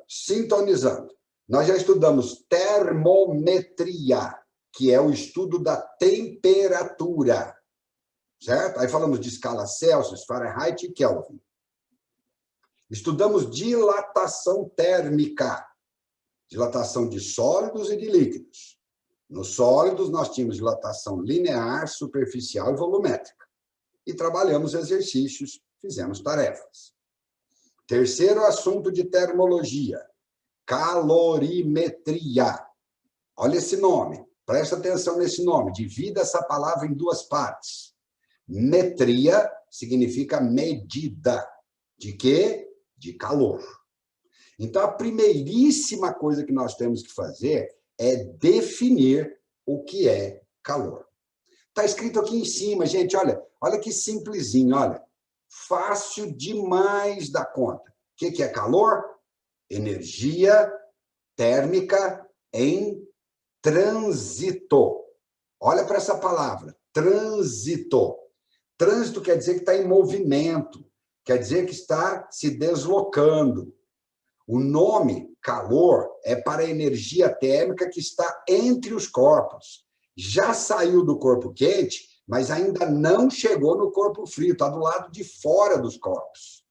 Sintonizando. Nós já estudamos termometria, que é o estudo da temperatura, certo? Aí falamos de escala Celsius, Fahrenheit e Kelvin. Estudamos dilatação térmica, dilatação de sólidos e de líquidos. Nos sólidos, nós tínhamos dilatação linear, superficial e volumétrica. E trabalhamos exercícios, fizemos tarefas. Terceiro assunto de termologia, calorimetria. Olha esse nome, presta atenção nesse nome, divida essa palavra em duas partes. Metria significa medida. De quê? De calor. Então, a primeiríssima coisa que nós temos que fazer é definir o que é calor. Está escrito aqui em cima, gente, olha que simplesinho, olha. Fácil demais da conta. O que é calor? Energia térmica em trânsito. Olha para essa palavra, trânsito. Trânsito quer dizer que está em movimento, quer dizer que está se deslocando. O nome calor é para a energia térmica que está entre os corpos. Já saiu do corpo quente, mas ainda não chegou no corpo frio, está do lado de fora dos corpos.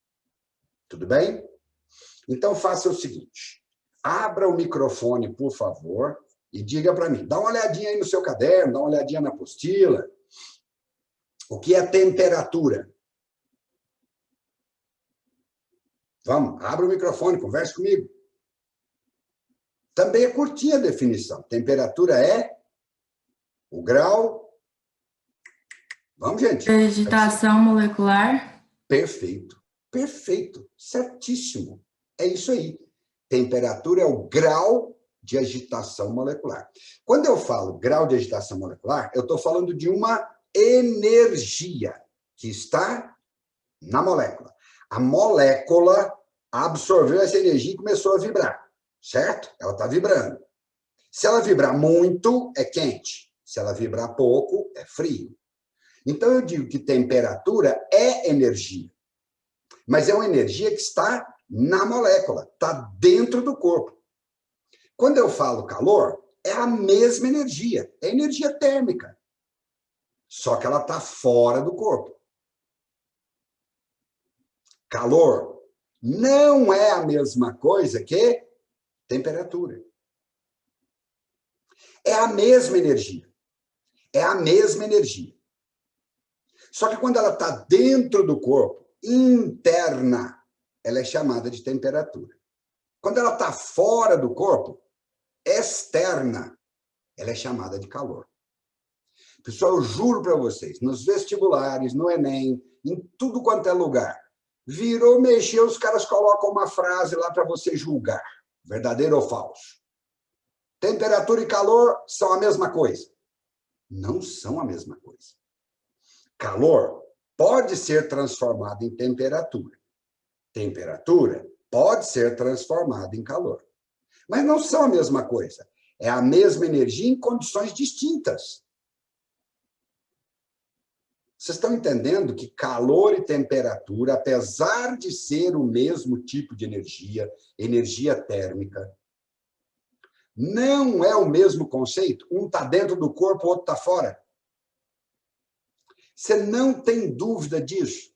Tudo bem? Então, faça o seguinte, abra o microfone, por favor, e diga para mim, dá uma olhadinha aí no seu caderno, dá uma olhadinha na apostila. O que é temperatura? Vamos, abra o microfone, converse comigo. Também é curtinha a definição. Temperatura é o grau... Vamos, gente. Agitação molecular. Perfeito, perfeito, certíssimo. É isso aí. Temperatura é o grau de agitação molecular. Quando eu falo grau de agitação molecular, eu estou falando de uma energia que está na molécula. A molécula absorveu essa energia e começou a vibrar, certo? Ela está vibrando. Se ela vibrar muito, é quente. Se ela vibrar pouco, é frio. Então, eu digo que temperatura é energia. Mas é uma energia que está na molécula, está dentro do corpo. Quando eu falo calor, é a mesma energia, é energia térmica. Só que ela está fora do corpo. Calor não é a mesma coisa que temperatura. É a mesma energia. É a mesma energia. Só que quando ela está dentro do corpo, interna, ela é chamada de temperatura. Quando ela está fora do corpo, externa, ela é chamada de calor. Pessoal, eu juro para vocês, nos vestibulares, no Enem, em tudo quanto é lugar, virou, mexeu, os caras colocam uma frase lá para você julgar, verdadeiro ou falso. Temperatura e calor são a mesma coisa. Não são a mesma coisa. Calor pode ser transformado em temperatura. Temperatura pode ser transformada em calor. Mas não são a mesma coisa. É a mesma energia em condições distintas. Vocês estão entendendo que calor e temperatura, apesar de ser o mesmo tipo de energia, energia térmica, não é o mesmo conceito? Um está dentro do corpo, o outro está fora. Você não tem dúvida disso?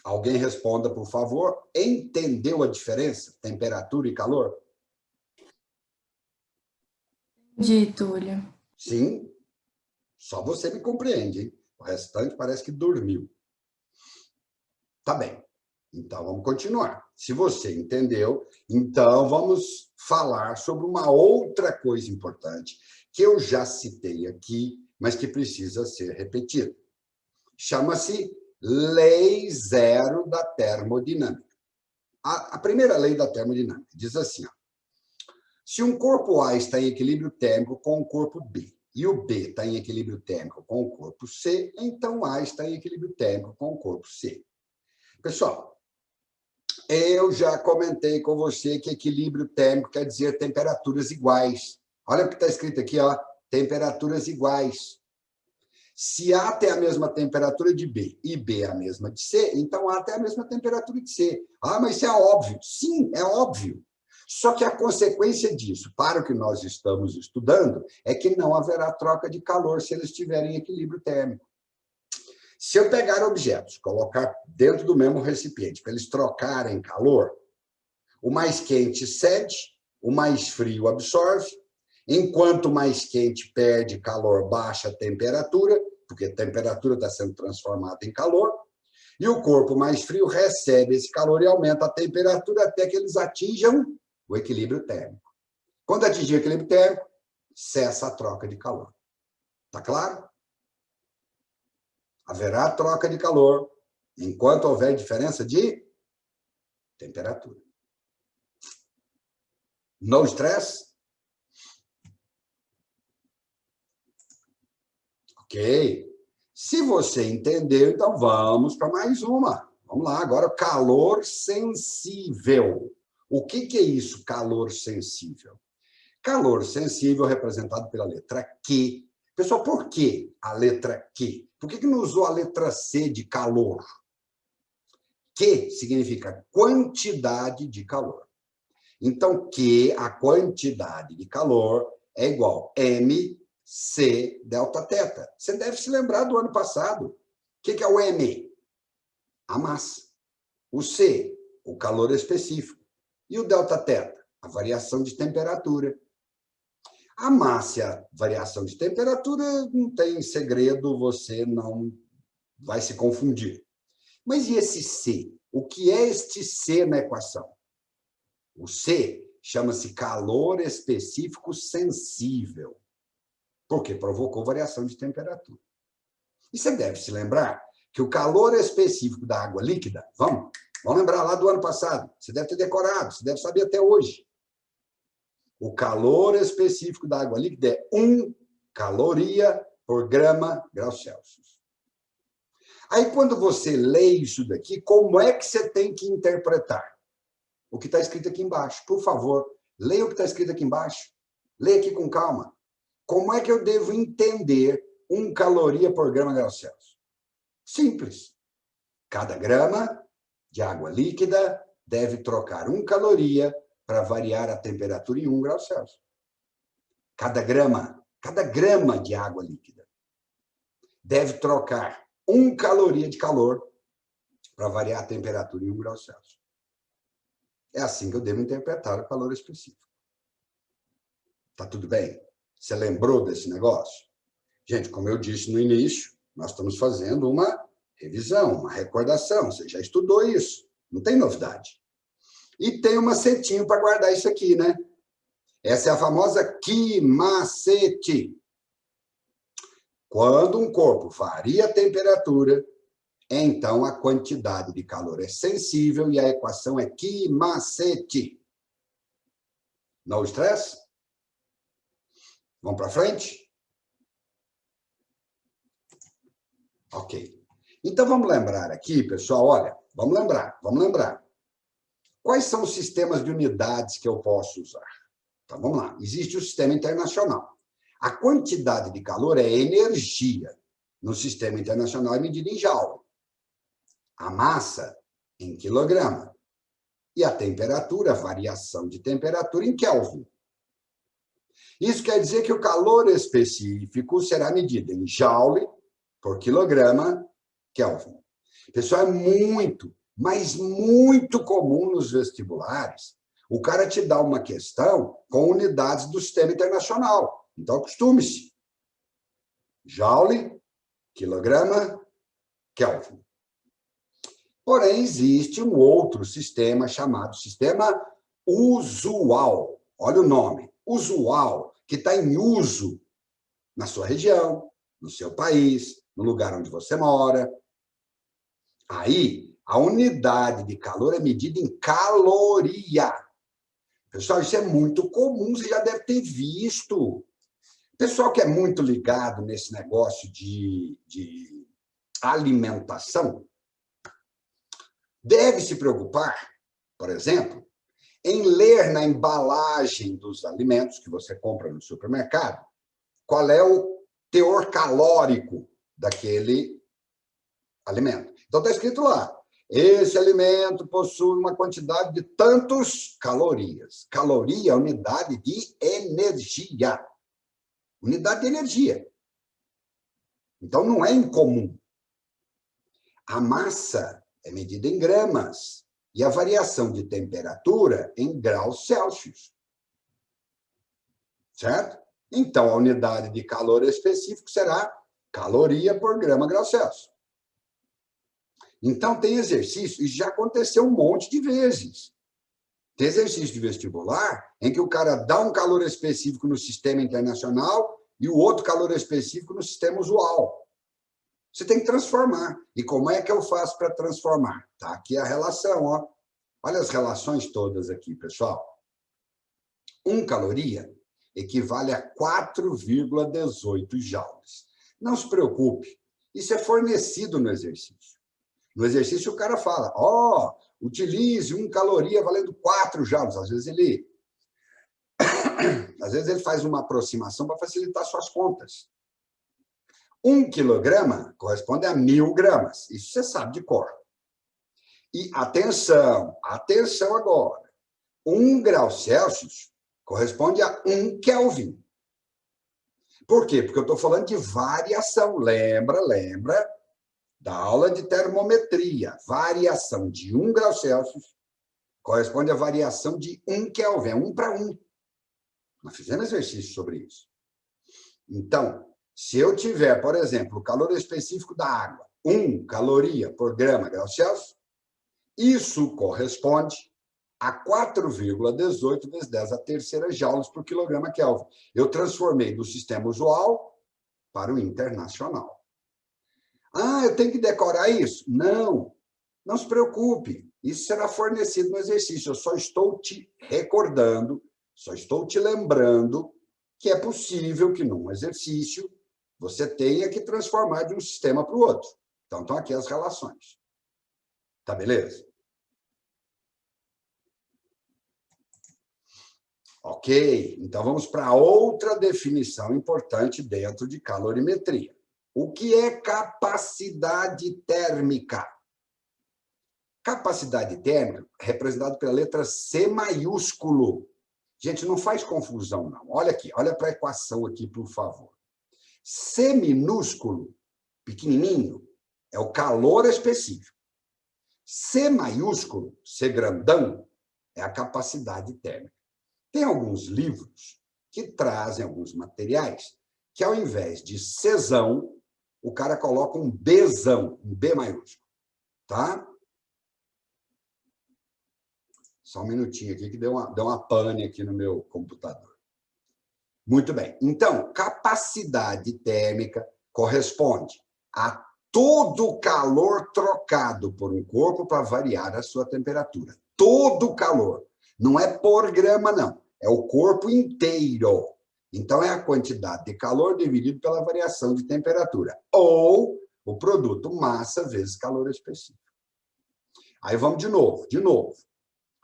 Alguém responda, por favor. Entendeu a diferença? Temperatura e calor? Entendi, Túlio. Sim. Só você me compreende, hein? O restante parece que dormiu. Tá bem. Então, vamos continuar. Se você entendeu, então vamos falar sobre uma outra coisa importante que eu já citei aqui, mas que precisa ser repetido. Chama-se Lei Zero da Termodinâmica. A primeira lei da termodinâmica diz assim, ó, se um corpo A está em equilíbrio térmico com o corpo B, e o B está em equilíbrio térmico com o corpo C, então A está em equilíbrio térmico com o corpo C. Pessoal, eu já comentei com você que equilíbrio térmico quer dizer temperaturas iguais. Olha o que está escrito aqui, ó, temperaturas iguais. Se A tem a mesma temperatura de B e B é a mesma de C, então A tem a mesma temperatura de C. Ah, mas isso é óbvio. Sim, é óbvio. Só que a consequência disso, para o que nós estamos estudando, é que não haverá troca de calor se eles tiverem equilíbrio térmico. Se eu pegar objetos, colocar dentro do mesmo recipiente, para eles trocarem calor, o mais quente cede, o mais frio absorve. Enquanto o mais quente perde calor, baixa a temperatura, porque a temperatura está sendo transformada em calor, e o corpo mais frio recebe esse calor e aumenta a temperatura até que eles atinjam o equilíbrio térmico. Quando atingir o equilíbrio térmico, cessa a troca de calor. Está claro? Haverá troca de calor enquanto houver diferença de temperatura. No stress? Ok. Se você entendeu, então vamos para mais uma. Vamos lá, agora calor sensível. O que é isso, calor sensível? Calor sensível representado pela letra Q. Pessoal, por que a letra Q? Por que não usou a letra C de calor? Q significa quantidade de calor. Então, Q, a quantidade de calor, é igual a MC delta teta. Você deve se lembrar do ano passado. O que é o M? A massa. O C, o calor específico. E o delta teta? A variação de temperatura. A massa e a variação de temperatura não tem segredo, você não vai se confundir. Mas e esse C? O que é este C na equação? O C chama-se calor específico sensível, porque provocou variação de temperatura. E você deve se lembrar que o calor específico da água líquida, vamos lembrar lá do ano passado, você deve ter decorado, você deve saber até hoje. O calor específico da água líquida é 1 caloria por grau Celsius. Aí, quando você lê isso daqui, como é que você tem que interpretar o que está escrito aqui embaixo? Por favor, leia o que está escrito aqui embaixo. Leia aqui com calma. Como é que eu devo entender 1 caloria por grau Celsius? Simples. Cada grama de água líquida deve trocar 1 caloria para variar a temperatura em 1 grau Celsius. Cada grama de água líquida deve trocar 1 caloria de calor para variar a temperatura em 1 grau Celsius. É assim que eu devo interpretar o calor específico. Tá tudo bem? Você lembrou desse negócio? Gente, como eu disse no início, nós estamos fazendo uma revisão, uma recordação. Você já estudou isso. Não tem novidade. E tem um macetinho para guardar isso aqui, né? Essa é a famosa Q-macete. Quando um corpo varia a temperatura, então a quantidade de calor é sensível e a equação é Q-macete. No stress? Vamos para frente? Ok. Então vamos lembrar aqui, pessoal, olha, vamos lembrar. Quais são os sistemas de unidades que eu posso usar? Então, vamos lá. Existe o sistema internacional. A quantidade de calor é energia. No sistema internacional é medida em joule. A massa em quilograma. E a temperatura, a variação de temperatura em Kelvin. Isso quer dizer que o calor específico será medido em joule por quilograma Kelvin. Pessoal, é muito, mas muito comum nos vestibulares o cara te dá uma questão com unidades do sistema internacional. Então, acostume-se. Joule, quilograma, Kelvin. Porém, existe um outro sistema chamado sistema usual. Olha o nome, usual, que está em uso na sua região, no seu país, no lugar onde você mora. Aí, a unidade de calor é medida em caloria. Pessoal, isso é muito comum, você já deve ter visto. Pessoal que é muito ligado nesse negócio de alimentação, deve se preocupar, por exemplo, em ler na embalagem dos alimentos que você compra no supermercado, qual é o teor calórico daquele alimento. Então, está escrito lá, esse alimento possui uma quantidade de tantos calorias. Caloria é unidade de energia. Unidade de energia. Então, não é incomum. A massa é medida em gramas e a variação de temperatura em graus Celsius. Certo? Então, a unidade de calor específico será caloria por grama grau Celsius. Então, tem exercício, e já aconteceu um monte de vezes. Tem exercício de vestibular em que o cara dá um calor específico no sistema internacional e o outro calor específico no sistema usual. Você tem que transformar. E como é que eu faço para transformar? Tá aqui a relação, ó. Olha as relações todas aqui, pessoal. 1 caloria equivale a 4,18 joules. Não se preocupe, isso é fornecido no exercício. No exercício, o cara fala, utilize 1 caloria valendo 4 joules. Às vezes ele faz uma aproximação para facilitar suas contas. 1 quilograma corresponde a 1.000 gramas. Isso você sabe de cor. E atenção agora. 1 grau Celsius corresponde a 1 Kelvin. Por quê? Porque eu estou falando de variação. Lembra da aula de termometria. Variação de 1 grau Celsius corresponde à variação de 1 Kelvin. É 1 para 1. Nós fizemos exercício sobre isso. Então, se eu tiver, por exemplo, o calor específico da água, 1 caloria por grama grau Celsius, isso corresponde a 4,18 vezes 10 a terceira joules por quilograma Kelvin. Eu transformei do sistema usual para o internacional. Eu tenho que decorar isso? Não se preocupe. Isso será fornecido no exercício. Eu só estou te recordando, só estou te lembrando que é possível que num exercício você tenha que transformar de um sistema para o outro. Então, estão aqui as relações. Tá beleza? Ok, então vamos para outra definição importante dentro de calorimetria. O que é capacidade térmica? Capacidade térmica é representada pela letra C maiúsculo. Gente, não faz confusão, não. Olha aqui, olha para a equação aqui, por favor. C minúsculo, pequenininho, é o calor específico. C maiúsculo, C grandão, é a capacidade térmica. Tem alguns livros que trazem alguns materiais que, ao invés de Czão, o cara coloca um Bzão, um B maiúsculo. Tá? Só um minutinho aqui que deu uma pane aqui no meu computador. Muito bem. Então, capacidade térmica corresponde a todo o calor trocado por um corpo para variar a sua temperatura. Todo o calor. Não é por grama, não. É o corpo inteiro. Então, é a quantidade de calor dividido pela variação de temperatura. Ou o produto massa vezes calor específico. Aí vamos de novo.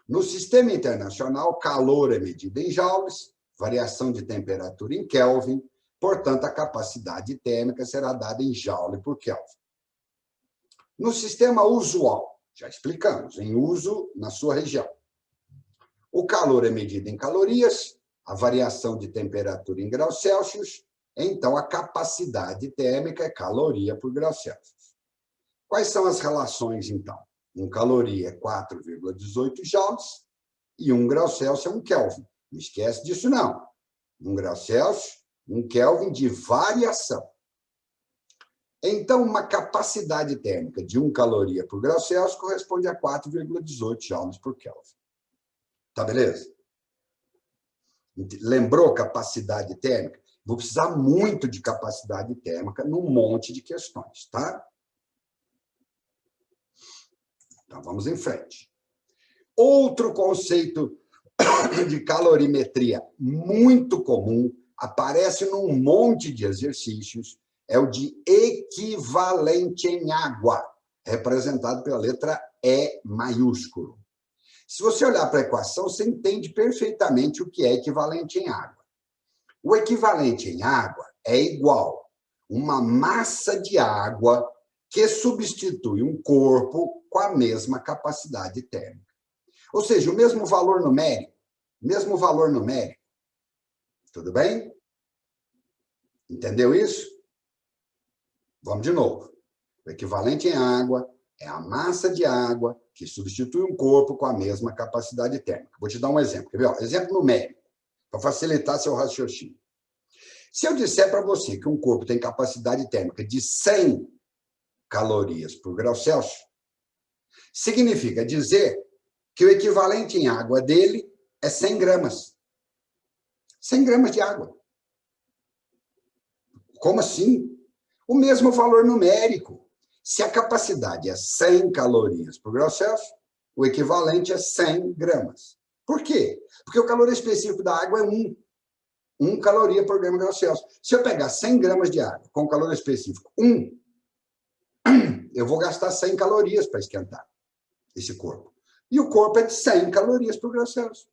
No sistema internacional, calor é medido em joules, variação de temperatura em Kelvin, portanto, a capacidade térmica será dada em joule por Kelvin. No sistema usual, já explicamos, em uso na sua região. O calor é medido em calorias, a variação de temperatura em graus Celsius, então a capacidade térmica é caloria por grau Celsius. Quais são as relações, então? 1 caloria é 4,18 joules e 1 grau Celsius é 1 Kelvin. Não esquece disso, não. 1 grau Celsius, 1 Kelvin de variação. Então, uma capacidade térmica de 1 caloria por grau Celsius corresponde a 4,18 joules por Kelvin. Tá beleza? Lembrou capacidade térmica? Vou precisar muito de capacidade térmica num monte de questões, tá? Então, vamos em frente. Outro conceito de calorimetria muito comum, aparece num monte de exercícios, é o de equivalente em água, representado pela letra E maiúsculo. Se você olhar para a equação, você entende perfeitamente o que é equivalente em água. O equivalente em água é igual uma massa de água que substitui um corpo com a mesma capacidade térmica. Ou seja, o mesmo valor numérico. Tudo bem? Entendeu isso? Vamos de novo. O equivalente em água é a massa de água que substitui um corpo com a mesma capacidade térmica. Vou te dar um exemplo. Quer ver? Exemplo numérico, para facilitar seu raciocínio. Se eu disser para você que um corpo tem capacidade térmica de 100 calorias por grau Celsius, significa dizer que o equivalente em água dele é 100 gramas. 100 gramas de água. Como assim? O mesmo valor numérico. Se a capacidade é 100 calorias por grau Celsius, o equivalente é 100 gramas. Por quê? Porque o calor específico da água é 1 caloria por grama grau Celsius. Se eu pegar 100 gramas de água com calor específico 1, eu vou gastar 100 calorias para esquentar esse corpo. E o corpo é de 100 calorias por grau Celsius.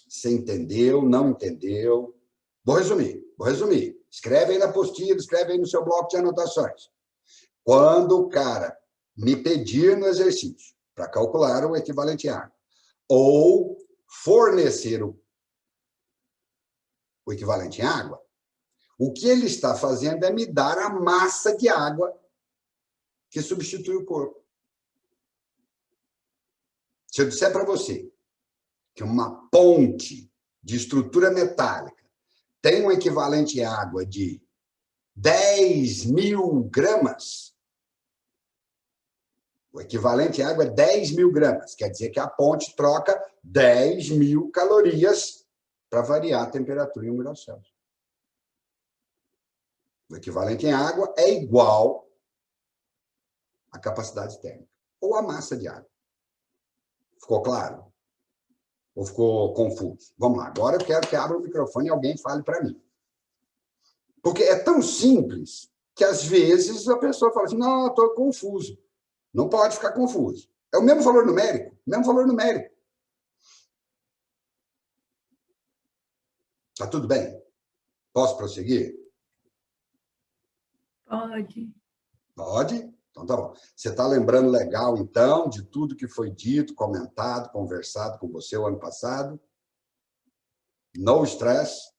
Você entendeu? Não entendeu? Vou resumir. Escreve aí na apostila, escreve aí no seu bloco de anotações. Quando o cara me pedir no exercício para calcular o equivalente em água, ou fornecer o equivalente em água, o que ele está fazendo é me dar a massa de água que substitui o corpo. Se eu disser para você que uma ponte de estrutura metálica tem um equivalente em água de 10.000 gramas, o equivalente em água é 10.000 gramas. Quer dizer que a ponte troca 10.000 calorias para variar a temperatura em 1 grau Celsius. O equivalente em água é igual à capacidade térmica, ou à massa de água. Ficou claro? Ou ficou confuso? Vamos lá, agora eu quero que abra o microfone e alguém fale para mim. Porque é tão simples que, às vezes, a pessoa fala assim, não, eu estou confuso. Não pode ficar confuso. É o mesmo valor numérico, Tá tudo bem? Posso prosseguir? Pode. Pode? Então tá bom. Você está lembrando legal, então, de tudo que foi dito, comentado, conversado com você o ano passado? No stress?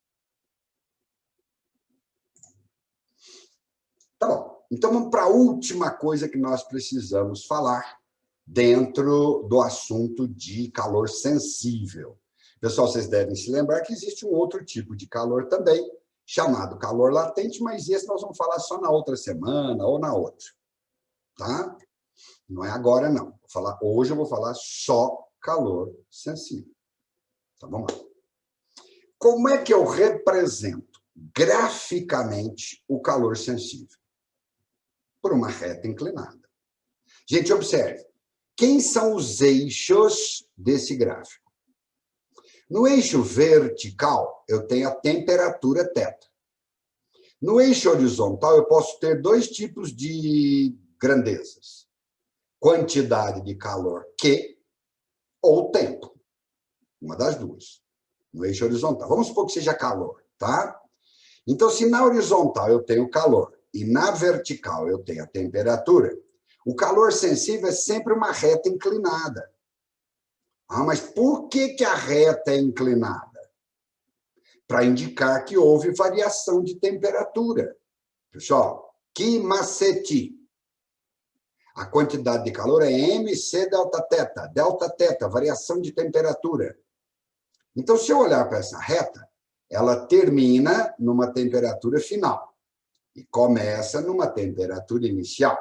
Tá bom. Então vamos para a última coisa que nós precisamos falar dentro do assunto de calor sensível. Pessoal, vocês devem se lembrar que existe um outro tipo de calor também, chamado calor latente, mas esse nós vamos falar só na outra semana ou na outra. Tá? Não é agora, não. Hoje eu vou falar só calor sensível. Então, vamos lá. Como é que eu represento graficamente o calor sensível? Por uma reta inclinada. Gente, observe. Quem são os eixos desse gráfico? No eixo vertical, eu tenho a temperatura θ. No eixo horizontal, eu posso ter dois tipos de grandezas. Quantidade de calor Q ou tempo. Uma das duas. No eixo horizontal. Vamos supor que seja calor, tá? Então, se na horizontal eu tenho calor e na vertical eu tenho a temperatura, o calor sensível é sempre uma reta inclinada. Ah, mas por que a reta é inclinada? Para indicar que houve variação de temperatura. Pessoal, que macete. A quantidade de calor é mc delta θ, variação de temperatura. Então, se eu olhar para essa reta, ela termina numa temperatura final e começa numa temperatura inicial.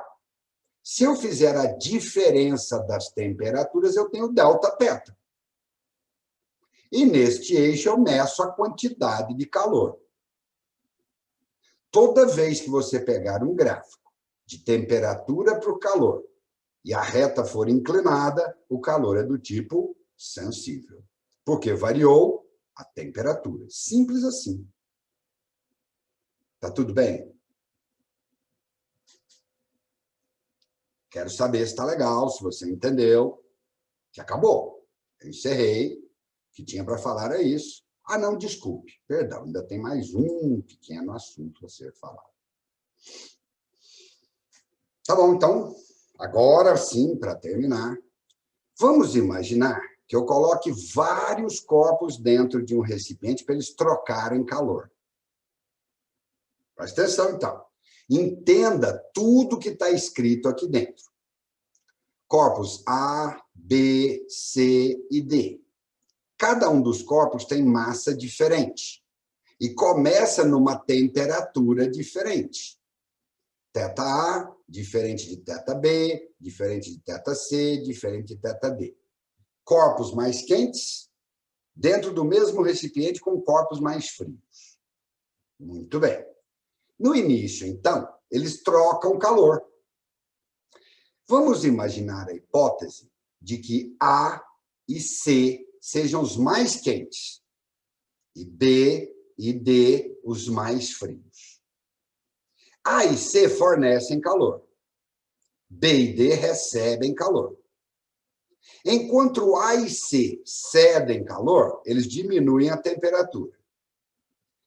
Se eu fizer a diferença das temperaturas, eu tenho Δθ. E neste eixo eu meço a quantidade de calor. Toda vez que você pegar um gráfico de temperatura para o calor e a reta for inclinada, o calor é do tipo sensível, porque variou a temperatura. Simples assim. Tá tudo bem? Quero saber se está legal, se você entendeu, que acabou. Eu encerrei. O que tinha para falar é isso. Ah, não, desculpe, perdão, ainda tem mais um pequeno assunto a ser falado. Tá bom, então, agora sim, para terminar, vamos imaginar que eu coloque vários corpos dentro de um recipiente para eles trocarem calor. Presta atenção, então. Entenda tudo que está escrito aqui dentro. Corpos A, B, C e D. Cada um dos corpos tem massa diferente e começa numa temperatura diferente. Teta A, diferente de teta B, diferente de teta C, diferente de teta D. Corpos mais quentes dentro do mesmo recipiente com corpos mais frios. Muito bem. No início, então, eles trocam calor. Vamos imaginar a hipótese de que A e C sejam os mais quentes e B e D os mais frios. A e C fornecem calor. B e D recebem calor. Enquanto A e C cedem calor, eles diminuem a temperatura.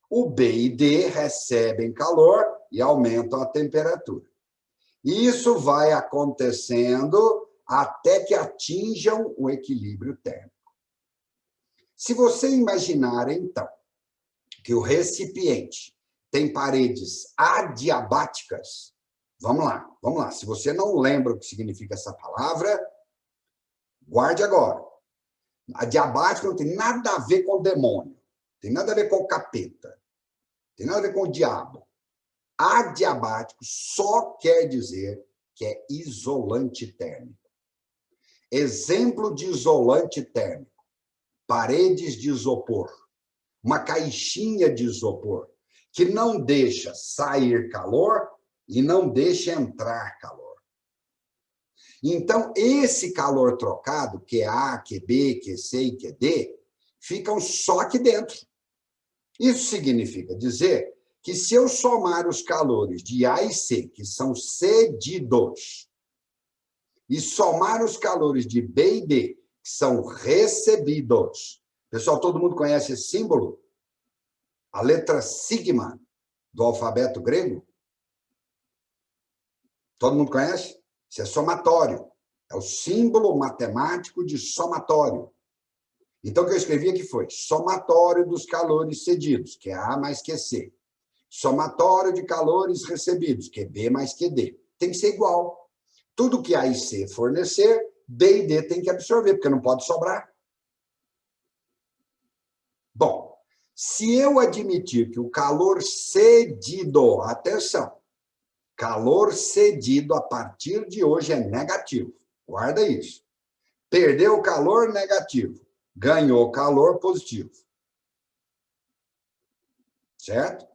O B e D recebem calor e aumentam a temperatura. Isso vai acontecendo até que atinjam o equilíbrio térmico. Se você imaginar, então, que o recipiente tem paredes adiabáticas, vamos lá. Se você não lembra o que significa essa palavra, guarde agora. Adiabático não tem nada a ver com o demônio, tem nada a ver com o capeta, tem nada a ver com o diabo. Adiabático só quer dizer que é isolante térmico. Exemplo de isolante térmico: paredes de isopor, uma caixinha de isopor, que não deixa sair calor e não deixa entrar calor. Então, esse calor trocado, que é A, que é B, que é C e que é D, ficam só aqui dentro. Isso significa dizer que se eu somar os calores de A e C, que são cedidos, e somar os calores de B e D, que são recebidos. Pessoal, todo mundo conhece esse símbolo? A letra sigma do alfabeto grego? Todo mundo conhece? Isso é somatório. É o símbolo matemático de somatório. Então, o que eu escrevi aqui foi somatório dos calores cedidos, que é A mais que C. Somatório de calores recebidos, que é B mais que D. Tem que ser igual. Tudo que A e C fornecer, B e D tem que absorver, porque não pode sobrar. Bom, se eu admitir que o calor cedido, atenção, calor cedido a partir de hoje é negativo. Guarda isso. Perdeu calor, negativo. Ganhou calor, positivo. Certo?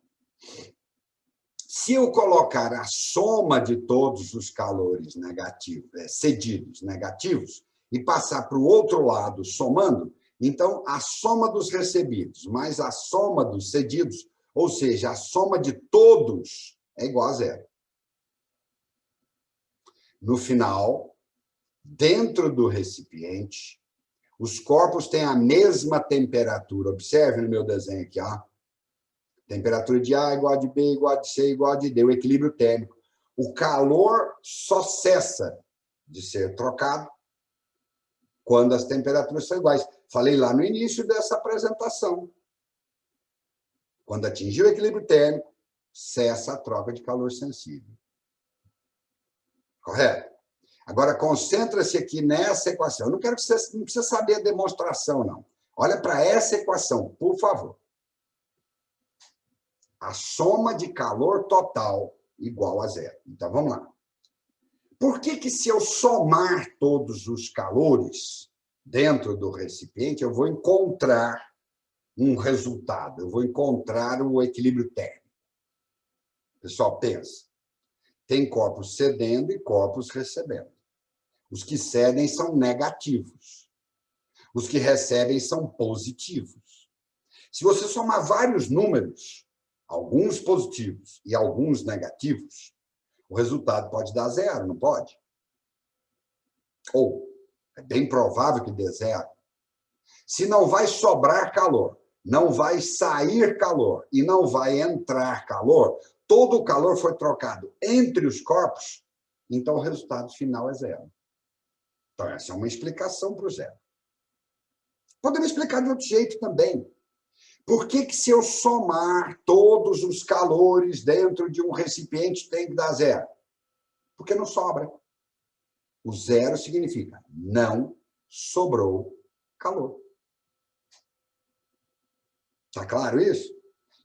Se eu colocar a soma de todos os calores negativos, cedidos negativos, e passar para o outro lado somando, então a soma dos recebidos mais a soma dos cedidos, ou seja, a soma de todos, é igual a zero. No final, dentro do recipiente, os corpos têm a mesma temperatura. Observe no meu desenho aqui, ó. Temperatura de A igual a de B, igual a de C, igual a de D, o equilíbrio térmico. O calor só cessa de ser trocado quando as temperaturas são iguais. Falei lá no início dessa apresentação. Quando atingir o equilíbrio térmico, cessa a troca de calor sensível. Correto? Agora, concentra-se aqui nessa equação. Eu não quero que você não precisa saber a demonstração, não. Olha para essa equação, por favor. A soma de calor total igual a zero. Então, vamos lá. Por que se eu somar todos os calores dentro do recipiente, eu vou encontrar um resultado, eu vou encontrar o equilíbrio térmico? Pessoal, pensa. Tem corpos cedendo e corpos recebendo. Os que cedem são negativos. Os que recebem são positivos. Se você somar vários números, alguns positivos e alguns negativos, o resultado pode dar zero, não pode? Ou é bem provável que dê zero. Se não vai sobrar calor, não vai sair calor e não vai entrar calor, todo o calor foi trocado entre os corpos, então o resultado final é zero. Então, essa é uma explicação para o zero. Podemos explicar de outro jeito também. Por que se eu somar todos os calores dentro de um recipiente tem que dar zero? Porque não sobra. O zero significa não sobrou calor. Está claro isso?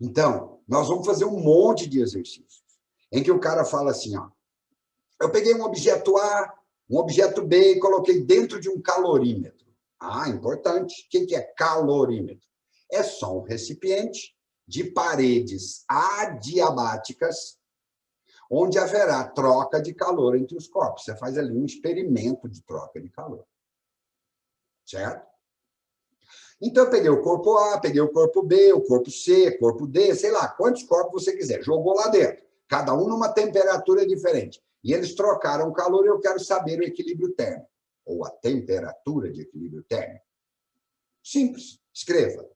Então, nós vamos fazer um monte de exercícios em que o cara fala assim, ó, eu peguei um objeto A, um objeto B e coloquei dentro de um calorímetro. Ah, importante. O que é calorímetro? É só um recipiente de paredes adiabáticas onde haverá troca de calor entre os corpos. Você faz ali um experimento de troca de calor. Certo? Então, eu peguei o corpo A, peguei o corpo B, o corpo C, corpo D, sei lá, quantos corpos você quiser. Jogou lá dentro. Cada um numa temperatura diferente. E eles trocaram o calor e eu quero saber o equilíbrio térmico. Ou a temperatura de equilíbrio térmico. Simples. Escreva.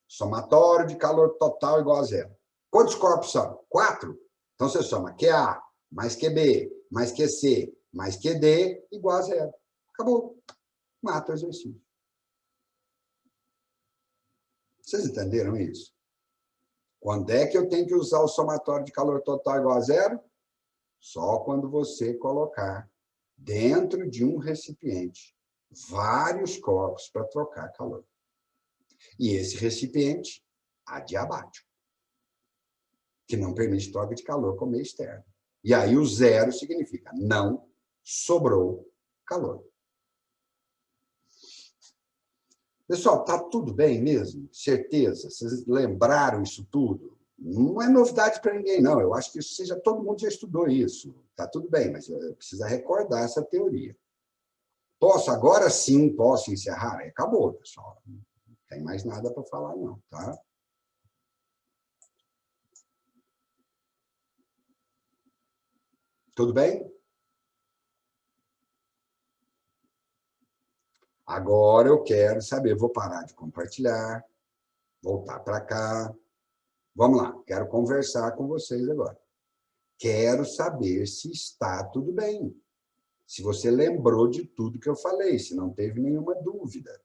Somatório de calor total igual a zero. Quantos corpos são? 4? Então, você soma QA mais QB mais QC mais QD igual a zero. Acabou. Mata o exercício. Vocês entenderam isso? Quando é que eu tenho que usar o somatório de calor total igual a zero? Só quando você colocar dentro de um recipiente vários corpos para trocar calor. E esse recipiente adiabático, que não permite troca de calor com meio externo. E aí o zero significa não sobrou calor. Pessoal, está tudo bem mesmo? Certeza? Vocês lembraram isso tudo? Não é novidade para ninguém, não. Eu acho que todo mundo já estudou isso. Está tudo bem, mas precisa recordar essa teoria. Posso? Agora sim, posso encerrar? Acabou, pessoal. Não tem mais nada para falar, não, tá? Tudo bem? Agora eu quero saber, vou parar de compartilhar, voltar para cá. Vamos lá, quero conversar com vocês agora. Quero saber se está tudo bem. Se você lembrou de tudo que eu falei, se não teve nenhuma dúvida.